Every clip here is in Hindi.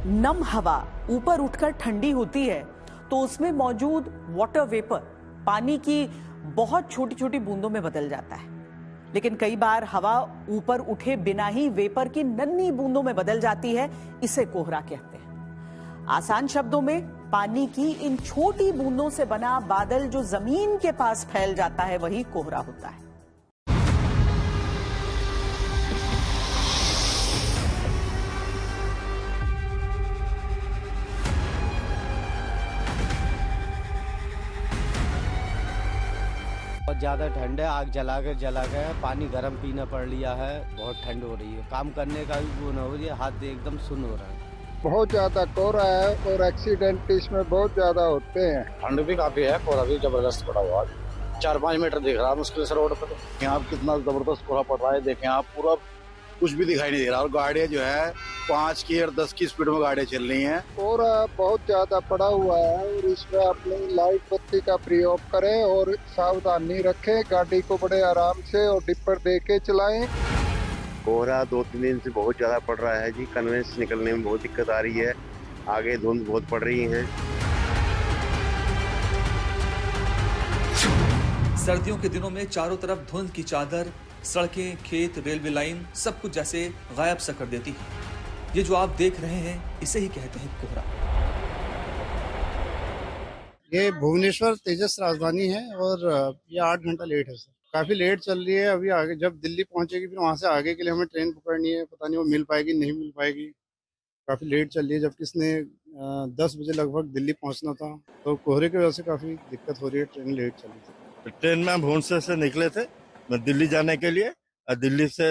नम हवा ऊपर उठकर ठंडी होती है तो उसमें मौजूद वाटर वेपर पानी की बहुत छोटी छोटी बूंदों में बदल जाता है। लेकिन कई बार हवा ऊपर उठे बिना ही वेपर की नन्ही बूंदों में बदल जाती है, इसे कोहरा कहते हैं। आसान शब्दों में पानी की इन छोटी बूंदों से बना बादल जो जमीन के पास फैल जाता है वही कोहरा होता है। बहुत ज़्यादा ठंड है, आग जला के पानी गर्म पीना पड़ लिया है, बहुत ठंड हो रही है, काम करने का भी वो न हो रही है, हाथ एकदम सुन्न हो रहा है। बहुत ज्यादा कोहरा है और एक्सीडेंट इसमें बहुत ज्यादा होते हैं। ठंड भी काफी है, कोहरा भी जबरदस्त पड़ा हुआ है, 4-5 मीटर दिख रहा है मुश्किल से रोड पर। तो यहाँ कितना जबरदस्त कोहरा पड़ रहा है, देखें आप, पूरा कुछ भी दिखाई नहीं दे रहा। और गाड़ियाँ जो है 5 की और 10 की स्पीड में गाड़ियाँ चल रही हैं। कोहरा बहुत ज्यादा पड़ा हुआ है और इसमें अपनी लाइट बत्ती का प्रयोग करें और सावधानी रखें, गाड़ी को बड़े आराम से और डिपर दे के चलाएं। कोहरा 2-3 दिन से बहुत ज्यादा पड़ रहा है जी, कन्वेंस निकलने में बहुत दिक्कत आ रही है, आगे धुंध बहुत पड़ रही है। सर्दियों के दिनों में चारों तरफ धुंध की चादर, सड़कें, खेत, रेलवे लाइन सब कुछ जैसे गायब सा कर देती है। ये जो आप देख रहे हैं इसे ही कहते हैं कोहरा। ये भुवनेश्वर तेजस राजधानी है और ये 8 घंटा लेट है सर, काफी लेट चल रही है। अभी आगे जब दिल्ली पहुंचेगी फिर वहां से आगे के लिए हमें ट्रेन पकड़नी है, पता नहीं वो मिल पाएगी नहीं मिल पाएगी, काफी लेट चल रही है। जबकि इसने 10 बजे लगभग दिल्ली पहुंचना था, तो कोहरे की वजह से काफी दिक्कत हो रही है, ट्रेन लेट चल रही थी। ट्रेन में हम भुवनेश्वर से निकले थे दिल्ली जाने के लिए, दिल्ली से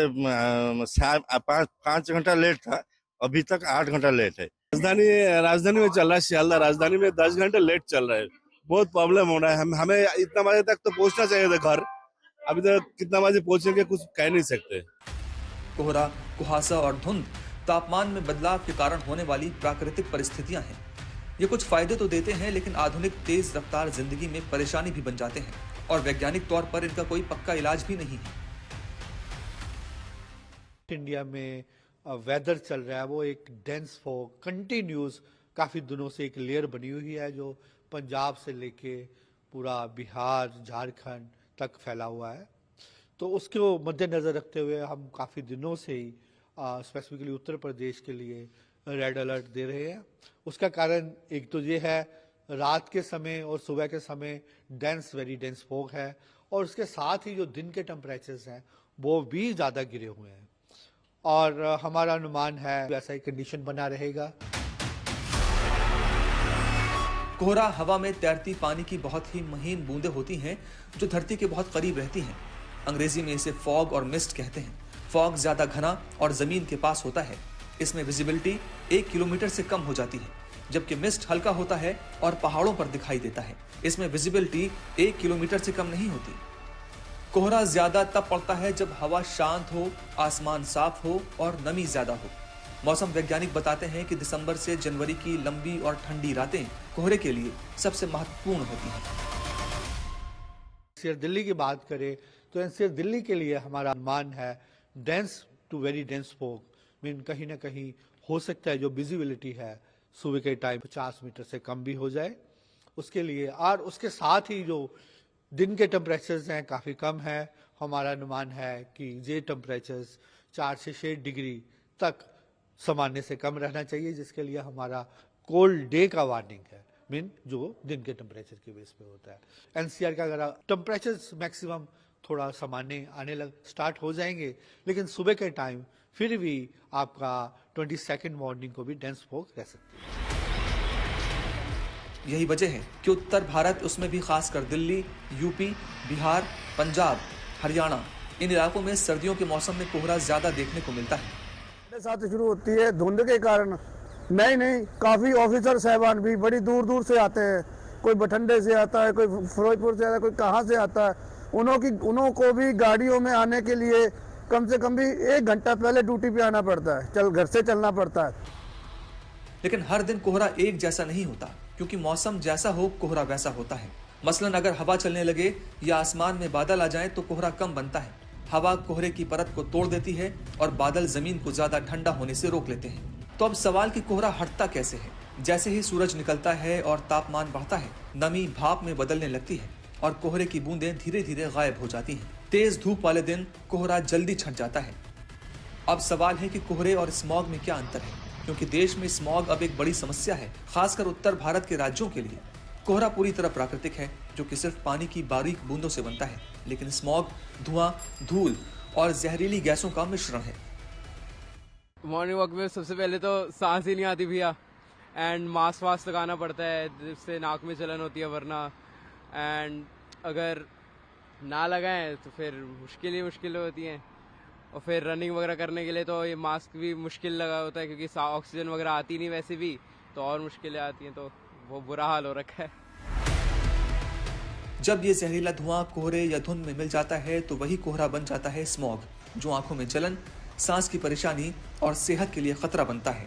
5 घंटा लेट था, अभी तक 8 घंटा लेट है। राजधानी में चल रहा है, सियालदह राजधानी में 10 घंटे लेट चल रहा है, बहुत प्रॉब्लम हो रहा है। हमें इतना बजे तक तो पहुंचना चाहिए था घर, अभी तक कितना बजे पहुंचेंगे कुछ कह नहीं सकते। कोहरा, कुहासा और धुंध तापमान में बदलाव के कारण होने वाली प्राकृतिक परिस्थितियां हैं। ये कुछ फायदे तो देते हैं लेकिन आधुनिक तेज रफ्तार जिंदगी में परेशानी भी बन जाते हैं और वैज्ञानिक तौर पर इनका कोई पक्का इलाज भी नहीं है। इंडिया में वेदर चल रहा है वो एक डेंस फॉग कंटिन्यूस काफी दिनों से एक लेयर बनी हुई है जो पंजाब से लेके पूरा बिहार, झारखंड तक फैला हुआ है। तो उसको मद्देनजर रखते हुए हम काफी दिनों से ही स्पेसिफिकली उत्तर प्रदेश के लिए रेड अलर्ट दे रहे हैं। उसका कारण एक तो ये है रात के समय और सुबह के समय वेरी डेंस फॉग है और उसके साथ ही जो दिन के टेम्परेचर्स हैं वो भी ज़्यादा गिरे हुए हैं और हमारा अनुमान है ऐसा ही कंडीशन बना रहेगा। कोहरा हवा में तैरती पानी की बहुत ही महीन बूंदें होती हैं जो धरती के बहुत करीब रहती हैं। अंग्रेजी में इसे फॉग और मिस्ट कहते हैं। फॉग ज्यादा घना और जमीन के पास होता है, इसमें विजिबिलिटी 1 किलोमीटर से कम हो जाती है, जबकि मिस्ट हल्का होता है और पहाड़ों पर दिखाई देता है, इसमें विजिबिलिटी 1 किलोमीटर से कम नहीं होती। कोहरा ज्यादा तब पड़ता है जब हवा शांत हो, आसमान साफ हो और नमी ज्यादा हो। मौसम वैज्ञानिक बताते हैं कि दिसंबर से जनवरी की लंबी और ठंडी रातें कोहरे के लिए सबसे महत्वपूर्ण होती हैं। एनसीआर दिल्ली की बात करें तो एनसीआर दिल्ली के लिए हमारा अनुमान है dense to very dense fog mean कहीं ना कहीं हो सकता है जो विजिबिलिटी है सुबह के टाइम 50 मीटर से कम भी हो जाए उसके लिए। और उसके साथ ही जो दिन के टेम्परेचर्स हैं काफ़ी कम है। हमारा अनुमान है कि ये टेम्परेचर्स 4 से 6 डिग्री तक सामान्य से कम रहना चाहिए, जिसके लिए हमारा कोल्ड डे का वार्निंग है मीन जो दिन के टेम्परेचर के बेस पे होता है। एनसीआर का अगर टेम्परेचर्स मैक्सिमम थोड़ा सामान्य आने स्टार्ट हो जाएंगे, लेकिन सुबह के टाइम फिर भी आपका 22 मॉर्निंग को भी डेंस फॉग रह सकती है। यही वजह है कि उत्तर भारत, उसमें भी खासकर दिल्ली, यूपी, बिहार, पंजाब, हरियाणा, इन इलाकों में सर्दियों के मौसम में कोहरा ज्यादा देखने को मिलता है। साथ शुरू होती है धुंध के कारण, नहीं काफी ऑफिसर साहबान भी बड़ी दूर दूर से आते हैं, कोई बठिंडे से आता है, कोई फिरोजपुर से आता है, कोई कहाँ से आता है। उन्हों को भी गाड़ियों में आने के लिए कम से कम भी 1 घंटा पहले ड्यूटी पे आना पड़ता है, घर से चलना पड़ता है। लेकिन हर दिन कोहरा एक जैसा नहीं होता, क्योंकि मौसम जैसा हो कोहरा वैसा होता है। मसलन अगर हवा चलने लगे या आसमान में बादल आ जाए तो कोहरा कम बनता है। हवा कोहरे की परत को तोड़ देती है और बादल जमीन को ज्यादा ठंडा होने से रोक लेते हैं। तो अब सवाल कि कोहरा हटता कैसे है। जैसे ही सूरज निकलता है और तापमान बढ़ता है, नमी भाप में बदलने लगती है और कोहरे की बूंदें धीरे धीरे गायब हो जाती हैं। तेज धूप वाले दिन कोहरा जल्दी छट जाता है। अब सवाल है कि कोहरे और स्मॉग में क्या अंतर है, क्योंकि देश में स्मॉग अब एक बड़ी समस्या है, खासकर उत्तर भारत के राज्यों के लिए। कोहरा पूरी तरह प्राकृतिक है, जो कि सिर्फ पानी की बारीक बूंदों से बनता है, लेकिन स्मॉग धुआं, धूल और जहरीली गैसों का मिश्रण है। मॉर्निंग वॉक में सबसे पहले तो सांस ही नहीं आती भैया, एंड मास्क वास्क लगाना पड़ता है जिससे नाक में जलन होती है, वरना एंड अगर ना लगाएं तो फिर मुश्किल होती हैं। और फिर रनिंग वगैरह करने के लिए तो ये मास्क भी मुश्किल लगा होता है, क्योंकि ऑक्सीजन वगैरह आती नहीं वैसे भी, तो और मुश्किलें आती हैं, तो वो बुरा हाल हो रखा है। जब ये जहरीला धुआं कोहरे या धुंध में मिल जाता है तो वही कोहरा बन जाता है स्मॉग, जो आंखों में जलन, सांस की परेशानी और सेहत के लिए खतरा बनता है।